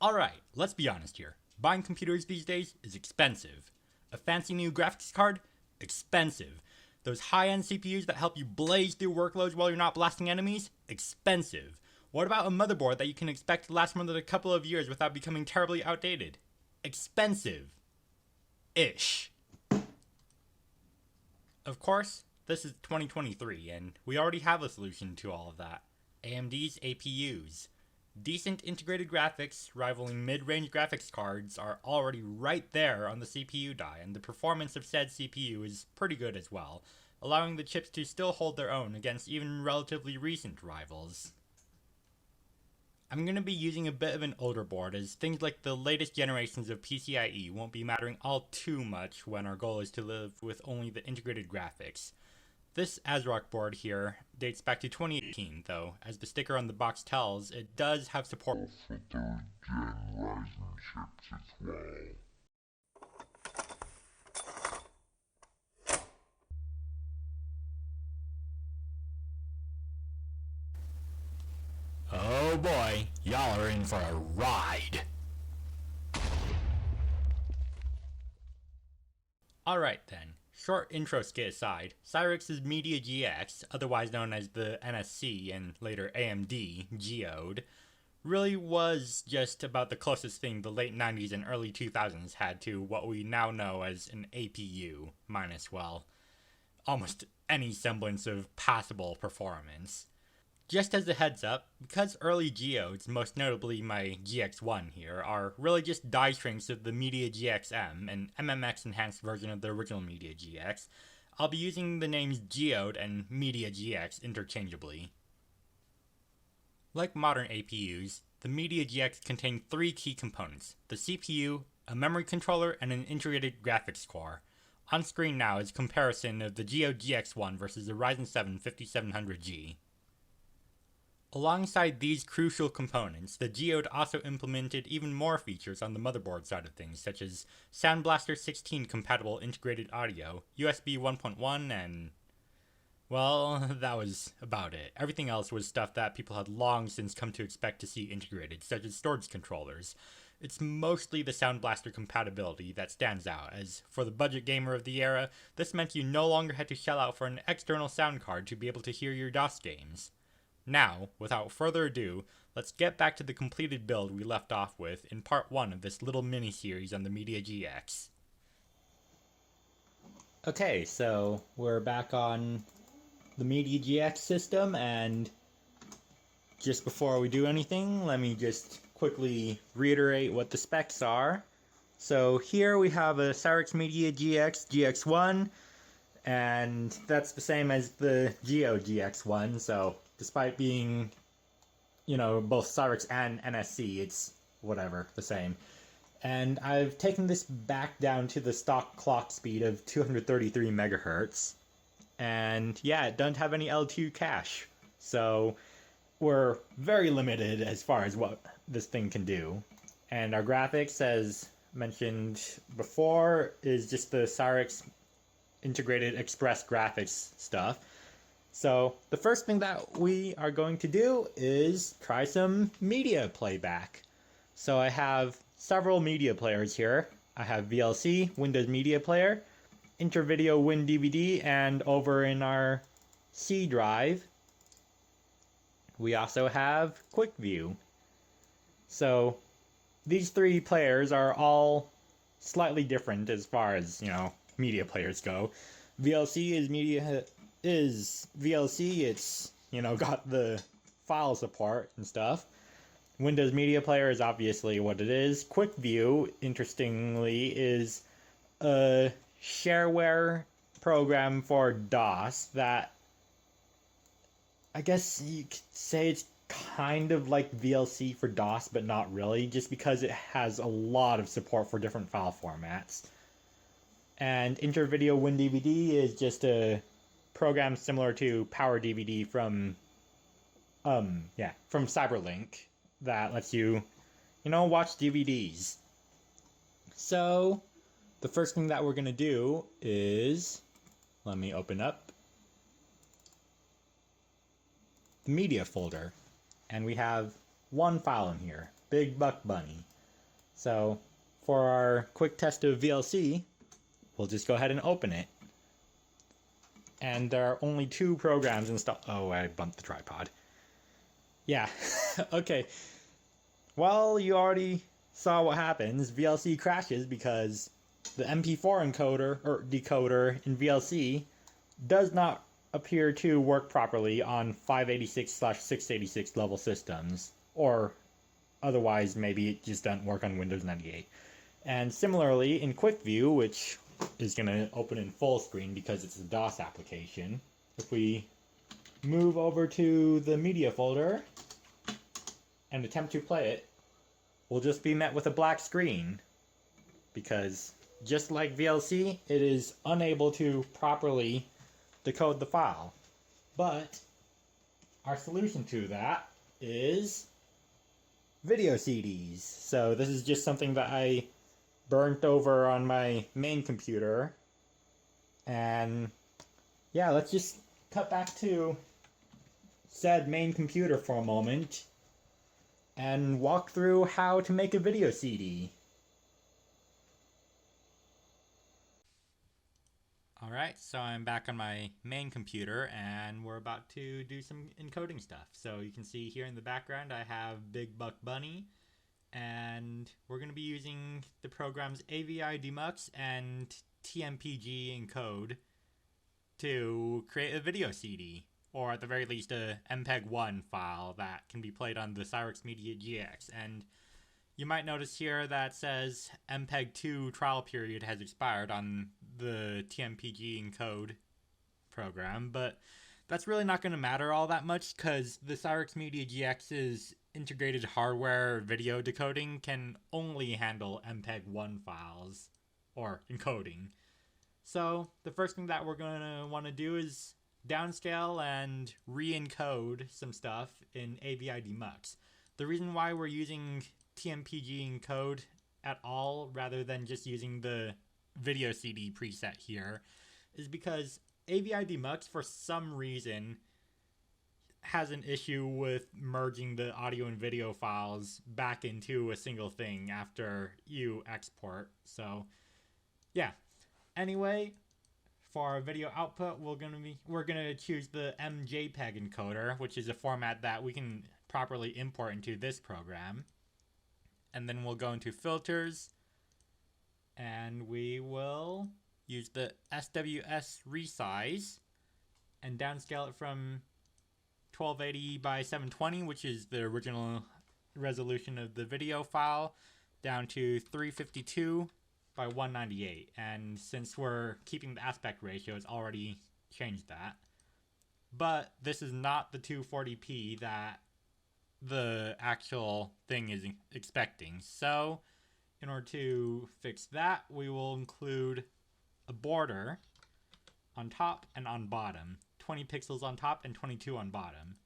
Alright, let's be honest here. Buying computers these days is expensive. A fancy new graphics card? Expensive. Those high-end CPUs that help you blaze through workloads while you're not blasting enemies? Expensive. What about a motherboard that you can expect to last more than a couple of years without becoming terribly outdated? Expensive. Ish. Of course, this is 2023, and we already have a solution to all of that. AMD's APUs. Decent integrated graphics, rivaling mid-range graphics cards, are already right there on the CPU die, and the performance of said CPU is pretty good as well, allowing the chips to still hold their own against even relatively recent rivals. I'm going to be using a bit of an older board, as things like the latest generations of PCIe won't be mattering all too much when our goal is to live with only the integrated graphics. This ASRock board here dates back to 2018, though, as the sticker on the box tells, it does have support for 3rd gen Ryzen chips as well. Oh boy, y'all are in for a ride. Alright then, short intro skit aside, Cyrix MediaGX, otherwise known as the NSC and later AMD Geode, really was just about the closest thing the late 90s and early 2000s had to what we now know as an APU, minus, well, almost any semblance of passable performance. Just as a heads up, because early Geodes, most notably my GX1 here, are really just die shrinks of the MediaGX-M, an MMX enhanced version of the original MediaGX, I'll be using the names Geode and MediaGX interchangeably. Like modern APUs, the MediaGX contained three key components: the CPU, a memory controller, and an integrated graphics core. On screen now is a comparison of the Geode GX1 versus the Ryzen 7 5700G. Alongside these crucial components, the Geode also implemented even more features on the motherboard side of things, such as Sound Blaster 16 compatible integrated audio, USB 1.1, and, well, that was about it. Everything else was stuff that people had long since come to expect to see integrated, such as storage controllers. It's mostly the Sound Blaster compatibility that stands out, as for the budget gamer of the era, this meant you no longer had to shell out for an external sound card to be able to hear your DOS games. Now, without further ado, let's get back to the completed build we left off with in part 1 of this little mini-series on the MediaGX. Okay, so we're back on the MediaGX system, and just before we do anything, let me just quickly reiterate what the specs are. So here we have a Cyrix MediaGX GX1, and that's the same as the Geode GX1, so despite being, both Cyrix and NSC, it's whatever, the same. And I've taken this back down to the stock clock speed of 233 megahertz. And yeah, it doesn't have any L2 cache. So we're very limited as far as what this thing can do. And our graphics, as mentioned before, is just the Cyrix integrated express graphics stuff. So the first thing that we are going to do is try some media playback. So I have several media players here. I have VLC, Windows Media Player, Intervideo WinDVD, and over in our C drive, we also have QuickView. So these three players are all slightly different as far as, media players go. VLC is VLC, it's, got the file support and stuff. Windows Media Player is obviously what it is. QuickView, interestingly, is a shareware program for DOS that I guess you could say it's kind of like VLC for DOS, but not really, just because it has a lot of support for different file formats. And Intervideo WinDVD is just a program similar to PowerDVD from Cyberlink that lets you, watch DVDs. So the first thing that we're going to do is, let me open up the media folder, and we have one file in here, Big Buck Bunny. So for our quick test of VLC, we'll just go ahead and open it. And there are only 2 programs installed. Oh, I bumped the tripod. Yeah, okay. Well, you already saw what happens. VLC crashes because the MP4 encoder or decoder in VLC does not appear to work properly on 586/686 level systems, or otherwise maybe it just doesn't work on Windows 98. And similarly in QuickView, which is going to open in full screen because it's a DOS application, if we move over to the media folder and attempt to play it, we'll just be met with a black screen because just like VLC, it is unable to properly decode the file. But our solution to that is video CDs. So this is just something that I burnt over on my main computer. And yeah, let's just cut back to said main computer for a moment and walk through how to make a video CD. Alright, so I'm back on my main computer and we're about to do some encoding stuff. So you can see here in the background I have Big Buck Bunny, and we're going to be using the programs AVI Demux and TMPG encode to create a video CD, or at the very least a MPEG-1 file that can be played on the Cyrix MediaGX. And you might notice here that says MPEG-2 trial period has expired on the TMPG encode program, but that's really not going to matter all that much because the Cyrix MediaGX's integrated hardware video decoding can only handle MPEG-1 files, or encoding. So the first thing that we're going to want to do is downscale and re-encode some stuff in AVI Demux. The reason why we're using TMPG encode at all rather than just using the video CD preset here is because AVI Demux for some reason has an issue with merging the audio and video files back into a single thing after you export. So yeah, anyway, for our video output we're gonna choose the MJPEG encoder, which is a format that we can properly import into this program. And then we'll go into filters and we will use the SWS resize and downscale it from 1280 by 720, which is the original resolution of the video file, down to 352 by 198. And since we're keeping the aspect ratio, it's already changed that. But this is not the 240p that the actual thing is expecting. So in order to fix that, we will include a border on top and on bottom, 20 pixels on top and 22 on bottom.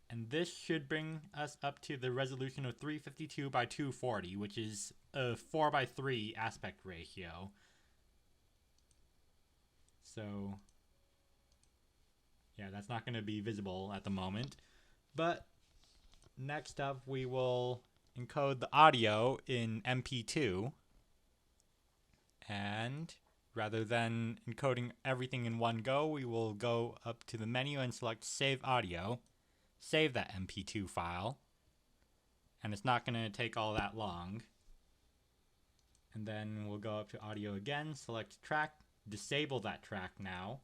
And this should bring us up to the resolution of 352 by 240, which is a 4:3 aspect ratio. So yeah, that's not going to be visible at the moment. But next up, we will encode the audio in MP2. And rather than encoding everything in one go, we will go up to the menu and select Save Audio. Save that MP2 file. And it's not going to take all that long. And then we'll go up to Audio again, select Track, disable that track now.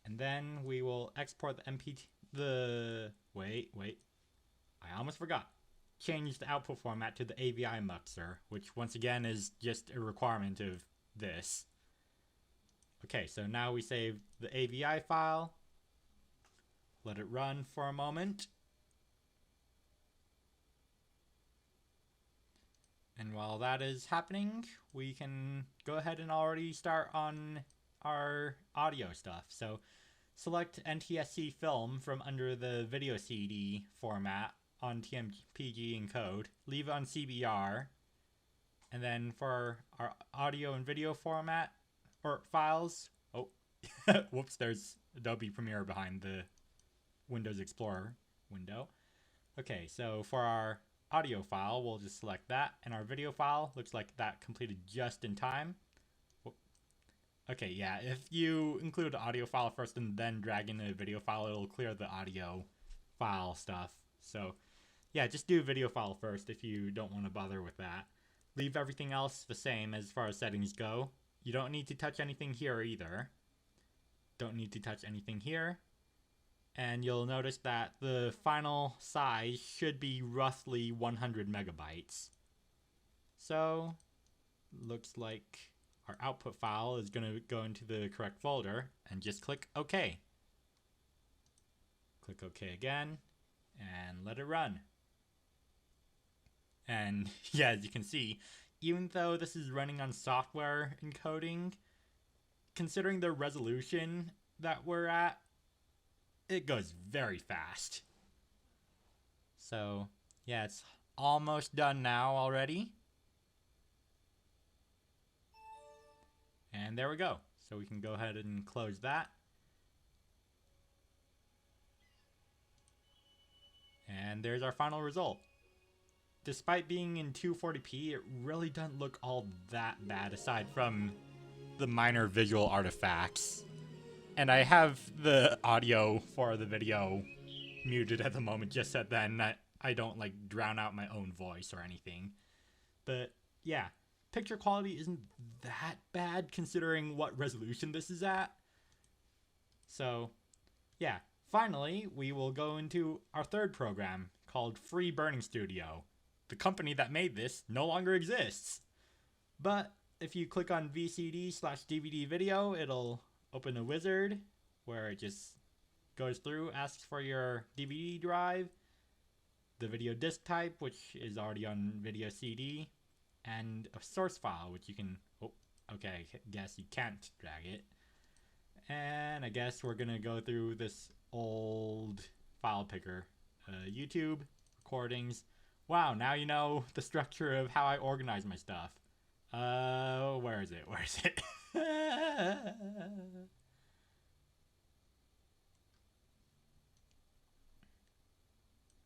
And then we will export the Wait, I almost forgot. Change the output format to the AVI muxer, which once again is just a requirement of this. Okay, so now we save the AVI file. Let it run for a moment. And while that is happening, we can go ahead and already start on our audio stuff. So select NTSC film from under the video CD format on TMPG encode, leave it on CBR, and then for our audio and video format or files, whoops, there's Adobe Premiere behind the Windows Explorer window. Okay, so for our audio file, we'll just select that, and our video file looks like that completed just in time. Okay, yeah, if you include the audio file first and then drag in the video file, it'll clear the audio file stuff. So yeah, just do video file first if you don't want to bother with that. Leave everything else the same as far as settings go. You don't need to touch anything here either. Don't need to touch anything here. And you'll notice that the final size should be roughly 100 megabytes. So, looks like our output file is going to go into the correct folder, and just click OK. Click OK again, and let it run. And yeah, as you can see, even though this is running on software encoding, considering the resolution that we're at, it goes very fast. So yeah, it's almost done now already. And there we go. So we can go ahead and close that. And there's our final result. Despite being in 240p, it really doesn't look all that bad aside from the minor visual artifacts. And I have the audio for the video muted at the moment just so then I don't like drown out my own voice or anything. But yeah, picture quality isn't that bad considering what resolution this is at. So yeah, finally we will go into our third program called Free Burning Studio. The company that made this no longer exists. But if you click on VCD/DVD video, it'll open a wizard where it just goes through, asks for your DVD drive, the video disk type, which is already on VideoCD, and a source file, which you can, okay, I guess you can't drag it. And I guess we're gonna go through this old file picker, YouTube, recordings. Wow, now you know the structure of how I organize my stuff. Where is it? Where is it?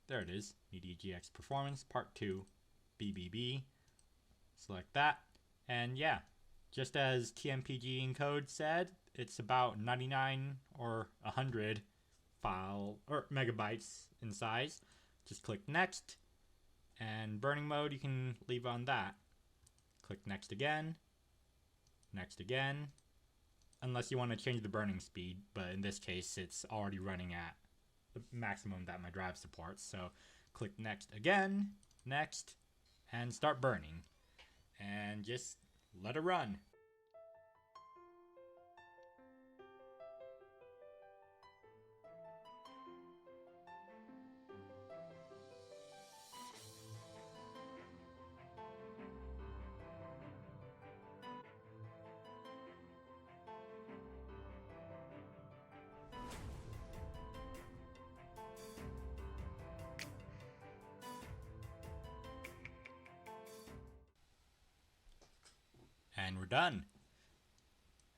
There it is. MediaGX Performance Part 2, BBB. Select that. And yeah, just as TMPG encode said, it's about 99 or 100 megabytes in size. Just click next. And burning mode, you can leave on that. Click next again, unless you want to change the burning speed, but in this case, it's already running at the maximum that my drive supports. So click next again, next, and start burning. And just let it run. And we're done.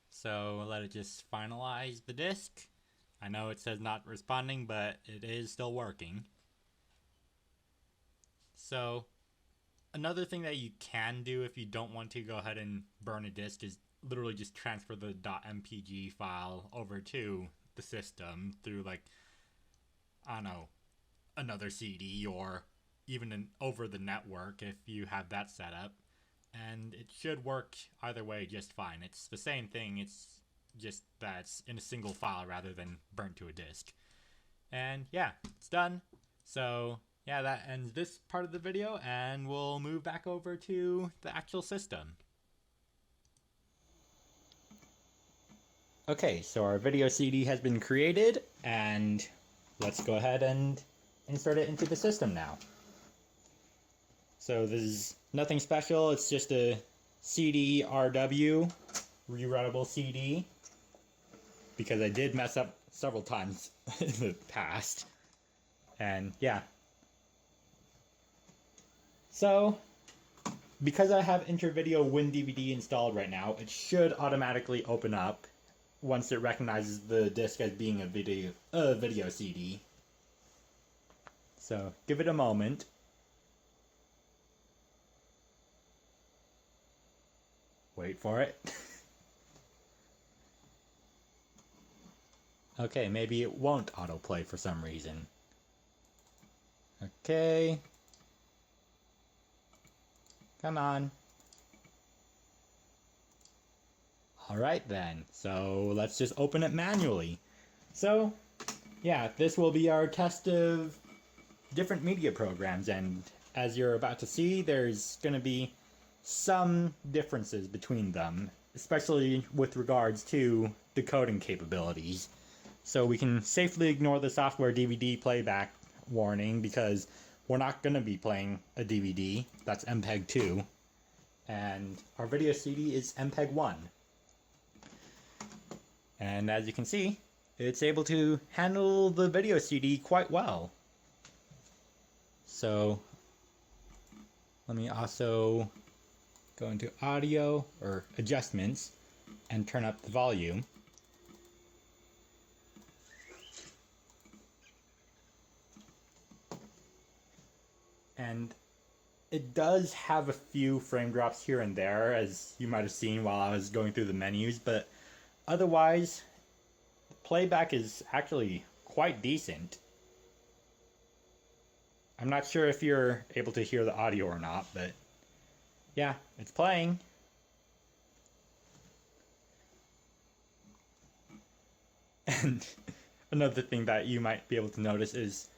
So let it just finalize the disk. I know it says not responding, but it is still working. So another thing that you can do if you don't want to go ahead and burn a disk is literally just transfer the .mpg file over to the system through, like, I don't know, another CD or even over the network if you have that set up. And it should work either way just fine. It's the same thing, it's just that it's in a single file rather than burnt to a disk. And yeah, it's done. So yeah, that ends this part of the video, and we'll move back over to the actual system. Okay, so our video CD has been created, and let's go ahead and insert it into the system now. So this is nothing special, it's just a CD-RW rewritable CD, because I did mess up several times in the past. And yeah. So, because I have Intervideo WinDVD installed right now, it should automatically open up once it recognizes the disc as being a video CD. So, give it a moment. Wait for it. Okay, maybe it won't autoplay for some reason. Okay. Come on. Alright then, so let's just open it manually. So, yeah, this will be our test of different media programs, and as you're about to see, there's going to be some differences between them, especially with regards to decoding capabilities. So we can safely ignore the software DVD playback warning because we're not going to be playing a DVD. That's MPEG 2. And our video CD is MPEG 1. And as you can see, it's able to handle the video CD quite well. So let me also go into audio or adjustments and turn up the volume. And it does have a few frame drops here and there, as you might have seen while I was going through the menus, but otherwise, playback is actually quite decent. I'm not sure if you're able to hear the audio or not, but yeah, it's playing. And another thing that you might be able to notice is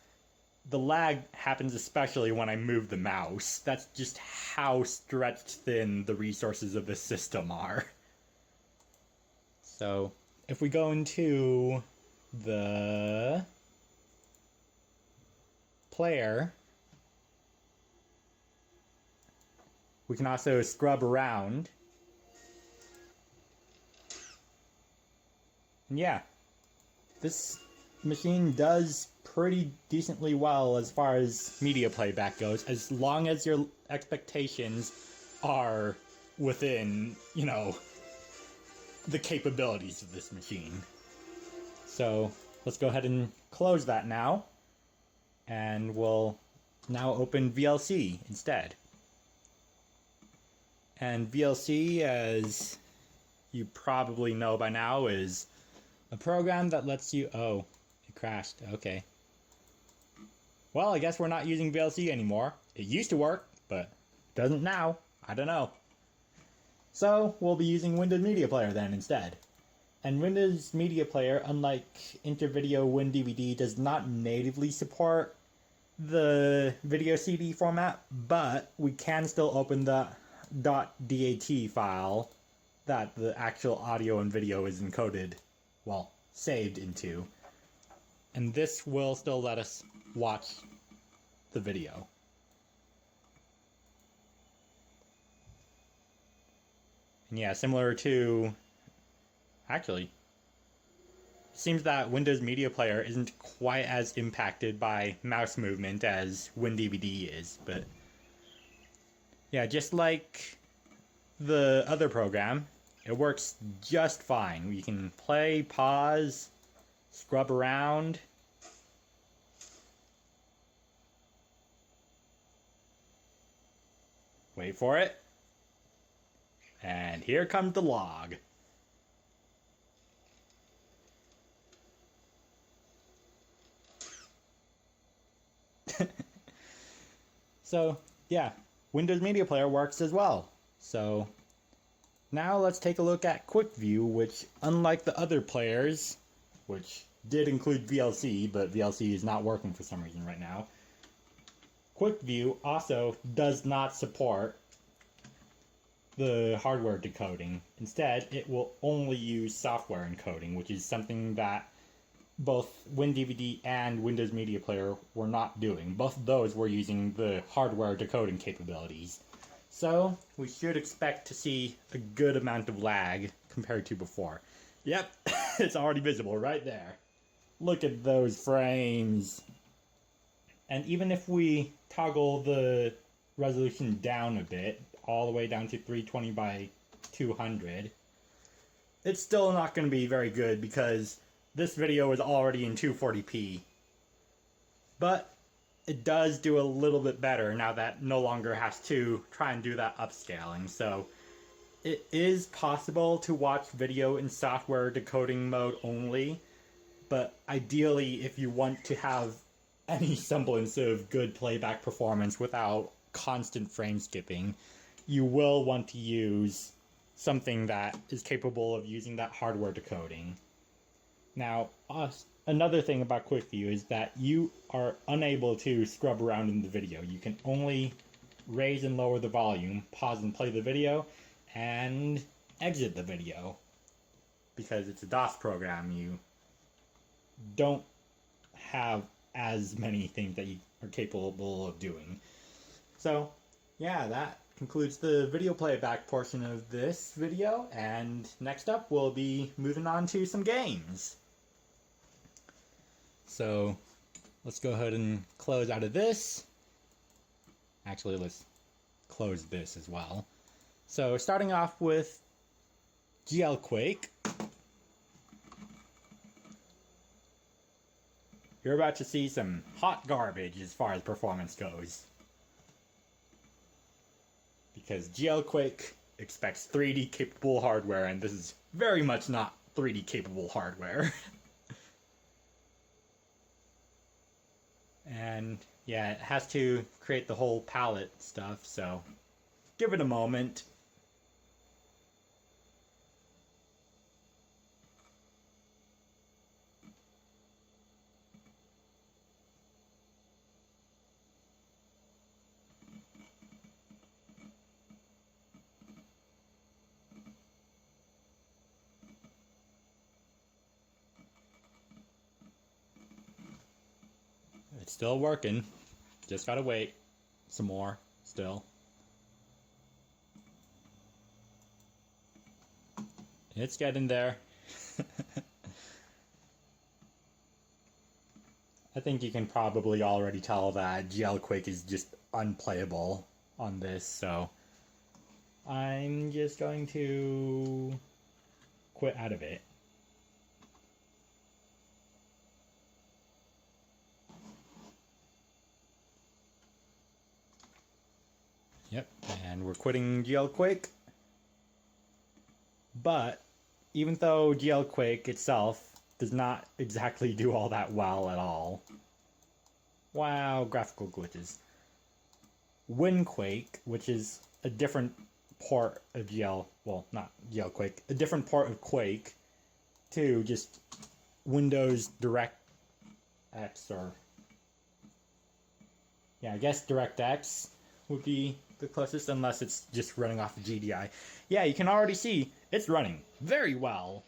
the lag happens especially when I move the mouse. That's just how stretched thin the resources of this system are. So, if we go into the player, we can also scrub around. And yeah, this machine does pretty decently well as far as media playback goes, as long as your expectations are within, you know, the capabilities of this machine. So let's go ahead and close that now, and we'll now open VLC instead. And VLC, as you probably know by now, is a program that lets you... Oh, it crashed. Okay. Well, I guess we're not using VLC anymore. It used to work, but doesn't now. I don't know. So, we'll be using Windows Media Player then instead. And Windows Media Player, unlike InterVideo WinDVD, does not natively support the video CD format, but we can still open the .dat file that the actual audio and video is encoded, well, saved into. And this will still let us watch the video. And yeah, similar to... Actually, it seems that Windows Media Player isn't quite as impacted by mouse movement as WinDVD is, but... Yeah, just like the other program, it works just fine. We can play, pause, scrub around. Wait for it. And here comes the log. So, yeah, Windows Media Player works as well. So, now let's take a look at Quick View, which, unlike the other players, which did include VLC, but VLC is not working for some reason right now, Quick View also does not support the hardware decoding. Instead, it will only use software encoding, which is something that both WinDVD and Windows Media Player were not doing. Both of those were using the hardware decoding capabilities. So, we should expect to see a good amount of lag compared to before. Yep, it's already visible right there. Look at those frames. And even if we toggle the resolution down a bit, all the way down to 320 by 200, it's still not going to be very good because this video is already in 240p. But it does do a little bit better now that no longer has to try and do that upscaling. So it is possible to watch video in software decoding mode only, but ideally if you want to have any semblance of good playback performance without constant frame skipping, you will want to use something that is capable of using that hardware decoding. Now, another thing about Quick View is that you are unable to scrub around in the video. You can only raise and lower the volume, pause and play the video, and exit the video. Because it's a DOS program, you don't have as many things that you are capable of doing. So, yeah, that concludes the video playback portion of this video, and next up we'll be moving on to some games. So, let's go ahead and close out of this. Actually, let's close this as well. So, starting off with GLQuake. You're about to see some hot garbage as far as performance goes. Because GLQuake expects 3D capable hardware, and this is very much not 3D capable hardware. And yeah, it has to create the whole palette stuff, so give it a moment. It's still working. Just gotta wait some more still. It's getting there. I think you can probably already tell that GLQuake is just unplayable on this, so I'm just going to quit out of it. Yep, and we're quitting GLQuake. But even though GLQuake itself does not exactly do all that well at all. Wow, graphical glitches. WinQuake, which is a different port of not GLQuake, a different port of Quake to just Windows DirectX, or yeah, I guess DirectX would be the closest, unless it's just running off of GDI. Yeah, you can already see it's running very well.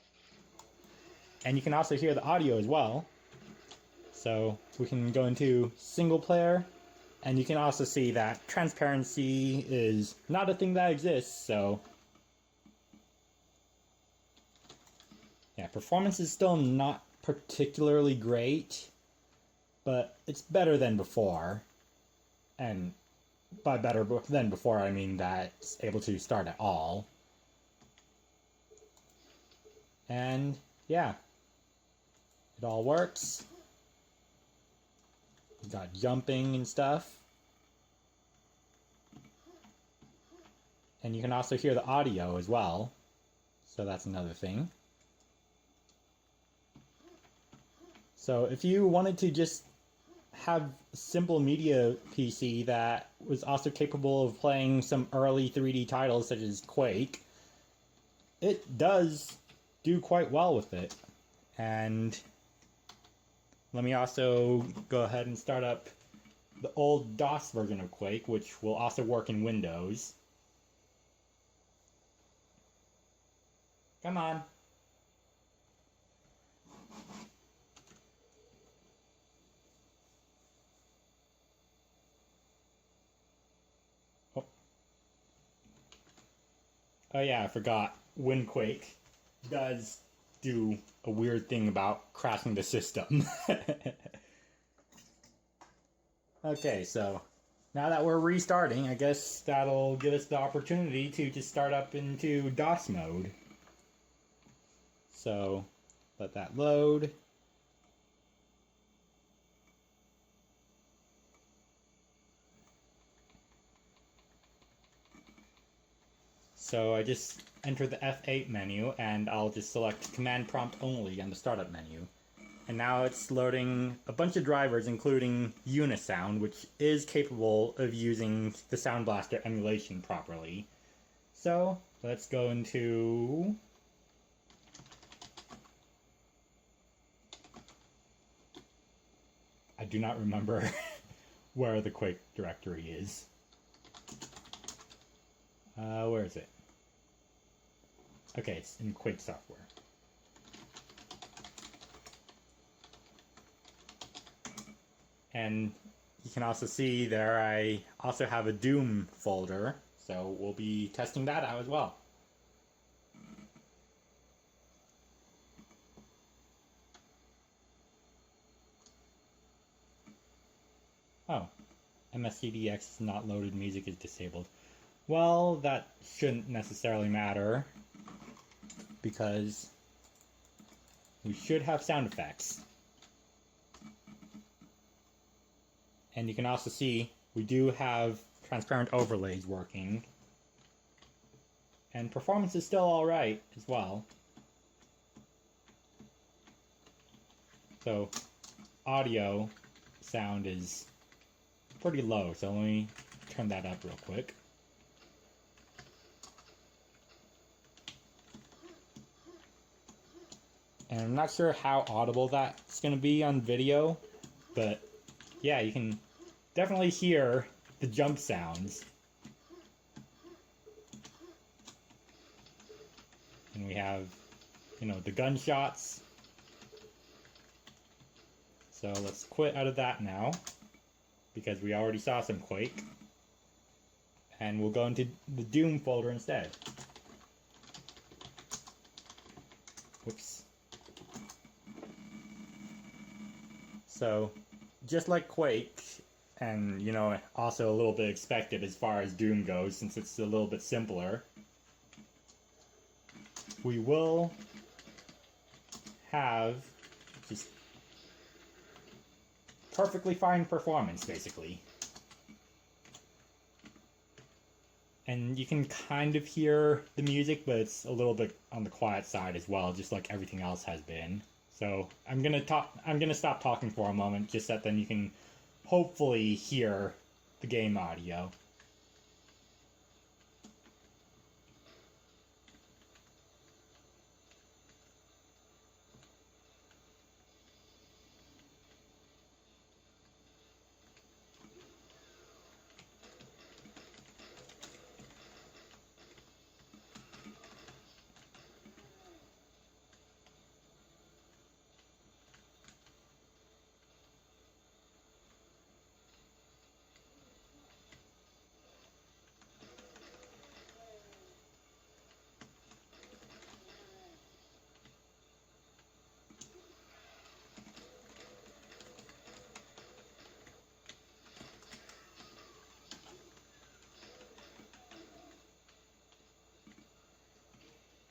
And you can also hear the audio as well. So we can go into single player, and you can also see that transparency is not a thing that exists, so yeah, performance is still not particularly great, but it's better than before. And by better than before, I mean that it's able to start at all. And yeah, it all works. You got jumping and stuff. And you can also hear the audio as well. So that's another thing. So if you wanted to just have a simple media PC that was also capable of playing some early 3D titles such as Quake, it does do quite well with it. And let me also go ahead and start up the old DOS version of Quake, which will also work in Windows. Come on. Oh yeah, I forgot. WinQuake does do a weird thing about crashing the system. Okay, so now that we're restarting, I guess that'll give us the opportunity to just start up into DOS mode. So let that load. So I just enter the F8 menu and I'll just select command prompt only on the startup menu. And now it's loading a bunch of drivers, including Unisound, which is capable of using the Sound Blaster emulation properly. So let's go into... I do not remember where the Quake directory is. Where is it? Okay, it's in Quake software. And you can also see there I also have a Doom folder, so we'll be testing that out as well. Oh, MSCDX is not loaded, music is disabled. Well, that shouldn't necessarily matter, because we should have sound effects. And you can also see we do have transparent overlays working. And performance is still alright as well. So, audio sound is pretty low, so let me turn that up real quick. And I'm not sure how audible that's going to be on video, but yeah, you can definitely hear the jump sounds. And we have, you know, the gunshots. So let's quit out of that now, because we already saw some Quake. And we'll go into the Doom folder instead. Whoops. So, just like Quake, and, you know, also a little bit expected as far as Doom goes, since it's a little bit simpler, we will have just perfectly fine performance, basically. And you can kind of hear the music, but it's a little bit on the quiet side as well, just like everything else has been. So I'm gonna stop talking for a moment, just so that then you can hopefully hear the game audio.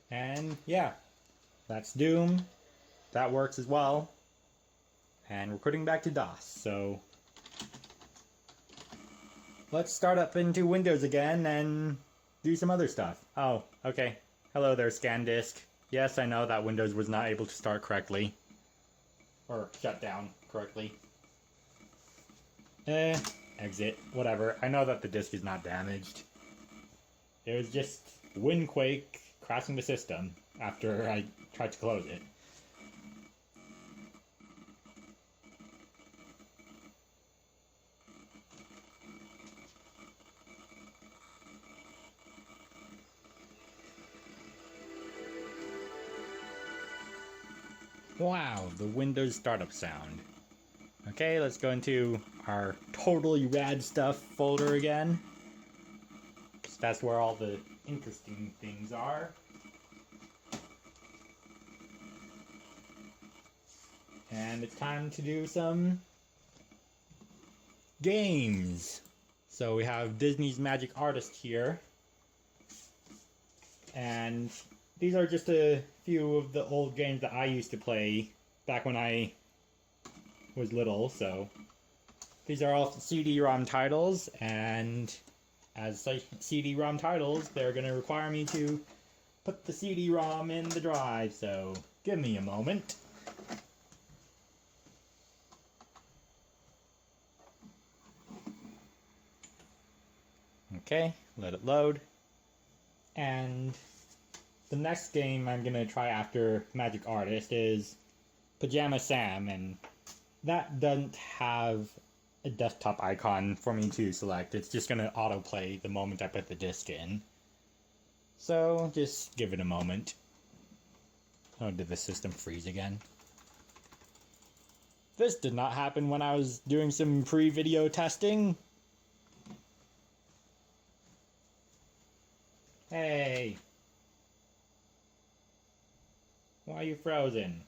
And yeah, that's Doom. That works as well. And we're putting back to DOS, so let's start up into Windows again and do some other stuff. Oh, okay. Hello there, ScanDisk. Yes, I know that Windows was not able to start correctly. Or shut down correctly. Exit. Whatever. I know that the disk is not damaged. It was just WinQuake crashing the system after I tried to close it. Wow, the Windows startup sound. Okay, let's go into our totally rad stuff folder again. That's where all the interesting things are. And it's time to do some games. So we have Disney's Magic Artist here. And these are just a few of the old games that I used to play back when I was little, so these are all CD-ROM titles, and as CD-ROM titles, they're going to require me to put the CD-ROM in the drive, so give me a moment. Okay, let it load. And the next game I'm going to try after Magic Artist is Pajama Sam, and that doesn't have a desktop icon for me to select. It's just going to autoplay the moment I put the disc in. So just give it a moment. Oh, did the system freeze again? This did not happen when I was doing some pre-video testing. Hey! Why are you frozen?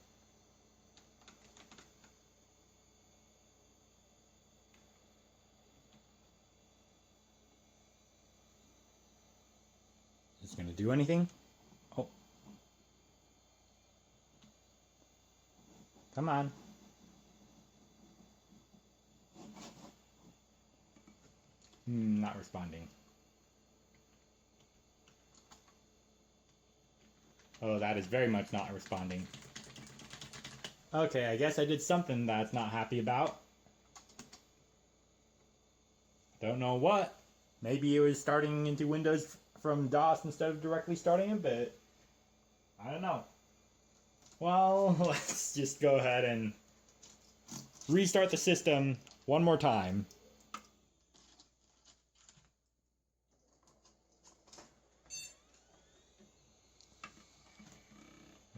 Is it gonna do anything? Oh. Come on. Not responding. Oh, that is very much not responding. Okay, I guess I did something that's not happy about. Don't know what. Maybe it was starting into Windows from DOS instead of directly starting it, but I don't know. Well, let's just go ahead and restart the system one more time.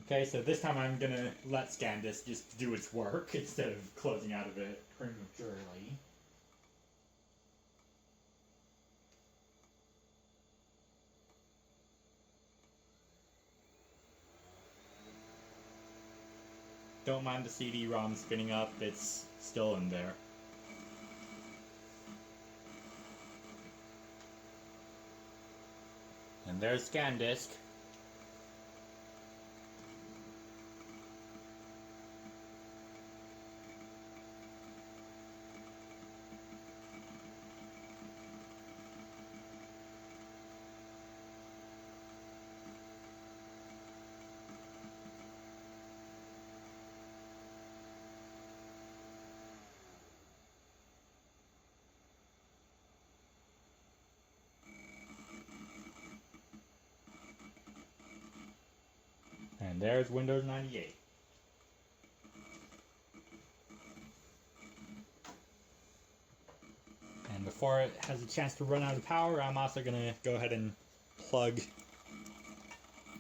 Okay, so this time I'm gonna let ScanDisk just do its work instead of closing out of it prematurely. Don't mind the CD-ROM spinning up, it's still in there. And there's ScanDisk. And there's Windows 98. And before it has a chance to run out of power, I'm also going to go ahead and plug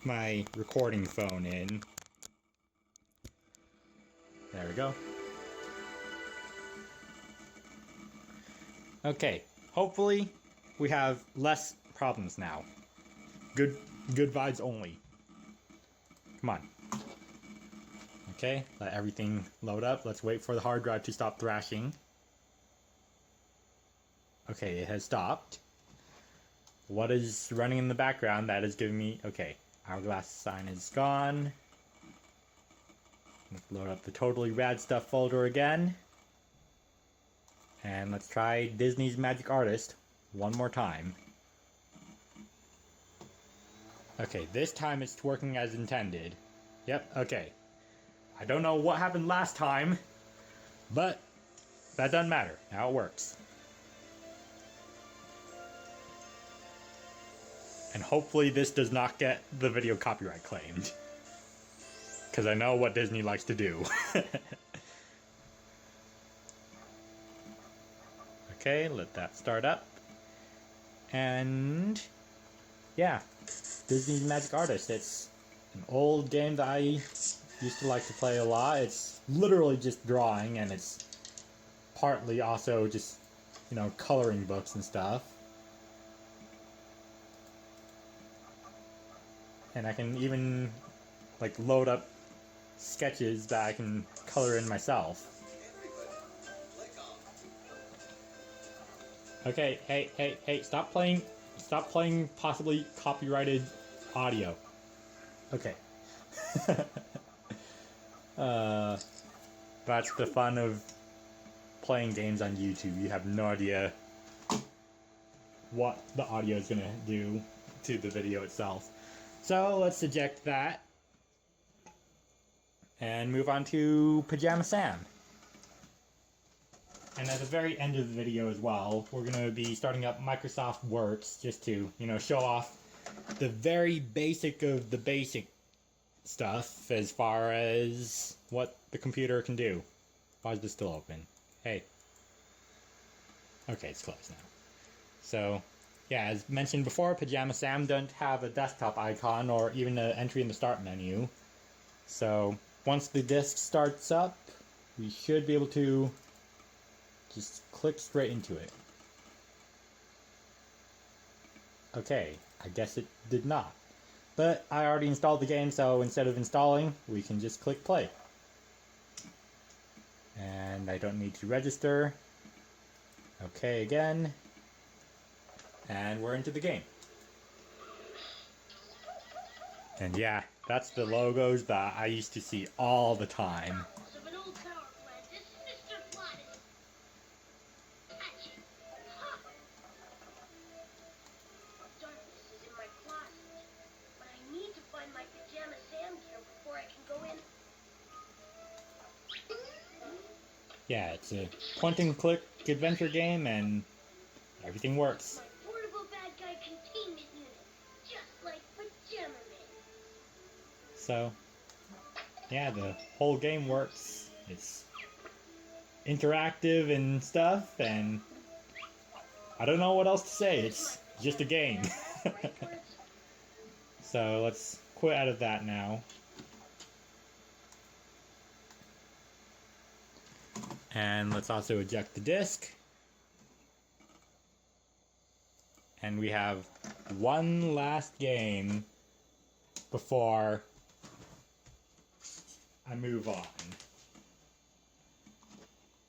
my recording phone in. There we go. Okay, hopefully we have less problems now. Good vibes only. Come on. Okay, let everything load up. Let's wait for the hard drive to stop thrashing. Okay, it has stopped. What is running in the background? That is giving me... Okay, Hourglass sign is gone. Let's load up the Totally Rad Stuff folder again. And let's try Disney's Magic Artist one more time. Okay, this time it's working as intended. Yep, okay. I don't know what happened last time, but that doesn't matter. Now it works. And hopefully this does not get the video copyright claimed. Because I know what Disney likes to do. Okay, let that start up. And yeah, Disney's Magic Artist. It's an old game that I used to like to play a lot. It's literally just drawing, and it's partly also just, you know, coloring books and stuff. And I can even like load up sketches that I can color in myself. Okay, hey, stop playing possibly copyrighted audio. Okay. That's the fun of playing games on YouTube. You have no idea what the audio is going to do to the video itself. So let's eject that and move on to Pajama Sam. And at the very end of the video as well, we're going to be starting up Microsoft Works just to, show off the very basic of the basic stuff as far as what the computer can do. Why is this still open? Hey. Okay, it's closed now. So, yeah, as mentioned before, Pajama Sam doesn't have a desktop icon or even an entry in the start menu. So, once the disk starts up, we should be able to just click straight into it. Okay, I guess it did not. But I already installed the game, so instead of installing, we can just click play. And I don't need to register. Okay, again. And we're into the game. And yeah, that's the logos that I used to see all the time. Yeah, it's a point-and-click adventure game, and everything works. My portable bad guy containment unit, just like Pajama Man. So, yeah, the whole game works. It's interactive and stuff, and I don't know what else to say. It's just a game. So let's quit out of that now. And let's also eject the disk. And we have one last game before I move on.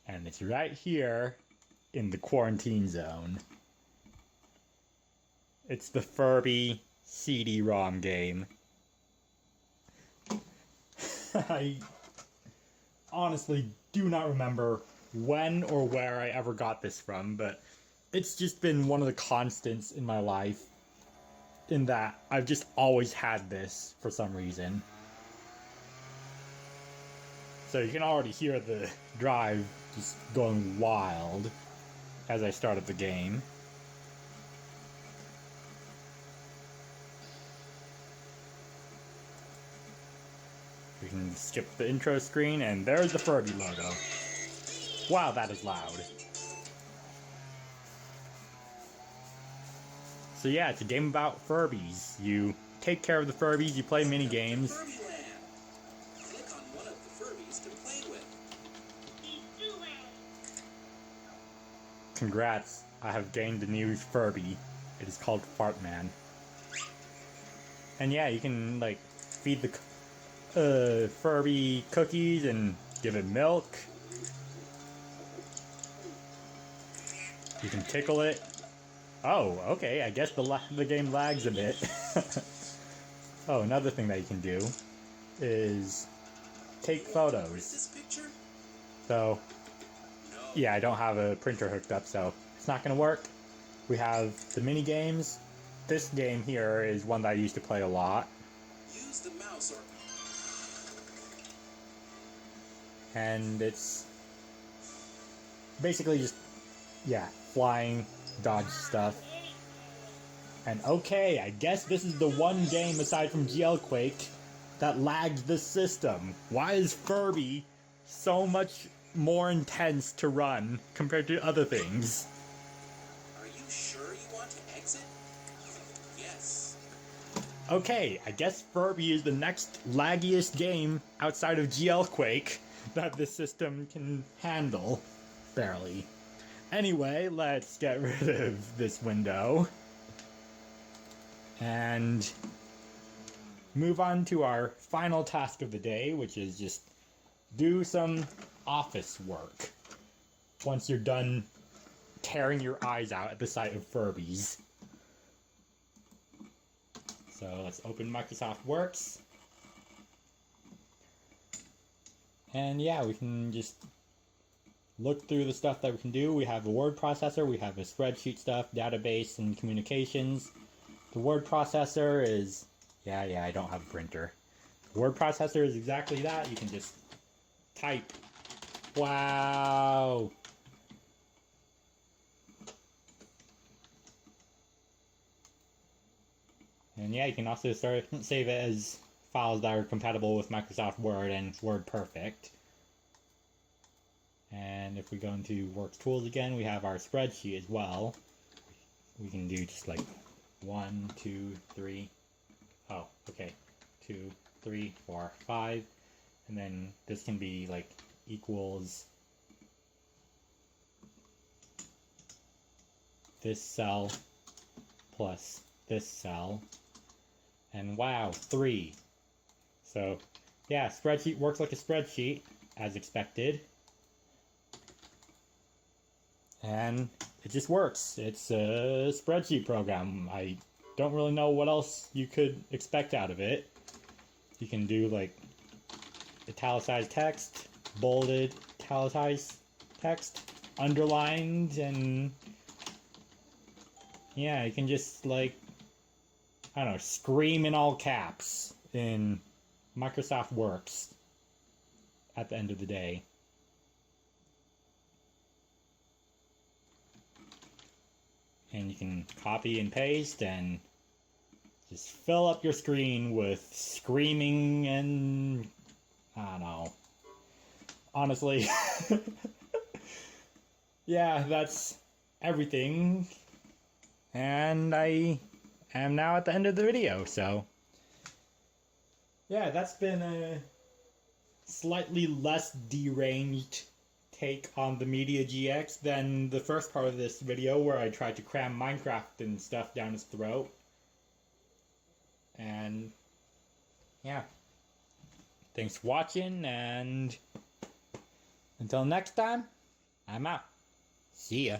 And it's right here in the quarantine zone. It's the Furby CD-ROM game. I honestly do not remember when or where I ever got this from, but it's just been one of the constants in my life, in that I've just always had this for some reason. So you can already hear the drive just going wild as I started the game. We can skip the intro screen, and there's the Furby logo. Wow, that is loud. So yeah, it's a game about Furbies. You take care of the Furbies, you play mini games. Click on one of the Furbies to play with. Congrats, I have gained a new Furby. It is called Fartman. And yeah, you can like feed the Furby cookies and give it milk. You can tickle it. Oh, okay, I guess the game lags a bit. Oh, another thing that you can do is take photos. This picture? So, No. yeah, I don't have a printer hooked up, so it's not going to work. We have the mini games. This game here is one that I used to play a lot. Use the mouse or... And it's basically just, yeah, flying, dodge stuff. And okay, I guess this is the one game aside from GLQuake that lags the system. Why is Furby so much more intense to run compared to other things? Are you sure you want to exit? Yes. Okay, I guess Furby is the next laggiest game outside of GLQuake that this system can handle. Barely. Anyway, let's get rid of this window and move on to our final task of the day, which is just do some office work once you're done tearing your eyes out at the sight of Furbies. So let's open Microsoft Works. And yeah, we can just look through the stuff that we can do. We have a word processor, we have a spreadsheet stuff, database and communications. The word processor is, yeah, I don't have a printer. The word processor is exactly that. You can just type. Wow. And yeah, you can also save it as files that are compatible with Microsoft Word and WordPerfect. And if we go into Works Tools again, we have our spreadsheet as well. We can do just like 1, 2, 3. Oh, okay. 2, 3, 4, 5. And then this can be like equals this cell plus this cell. And wow, 3. So yeah, spreadsheet works like a spreadsheet as expected. And it just works. It's a spreadsheet program. I don't really know what else you could expect out of it. You can do like italicized text, bolded, italicized text, underlined, and yeah, you can just like, I don't know, scream in all caps in Microsoft Works at the end of the day. And you can copy and paste and just fill up your screen with screaming and, I don't know. Honestly, yeah, that's everything. And I am now at the end of the video, so yeah, that's been a slightly less deranged take on the MediaGX than the first part of this video where I tried to cram Minecraft and stuff down his throat. And yeah, thanks for watching, and until next time, I'm out. See ya.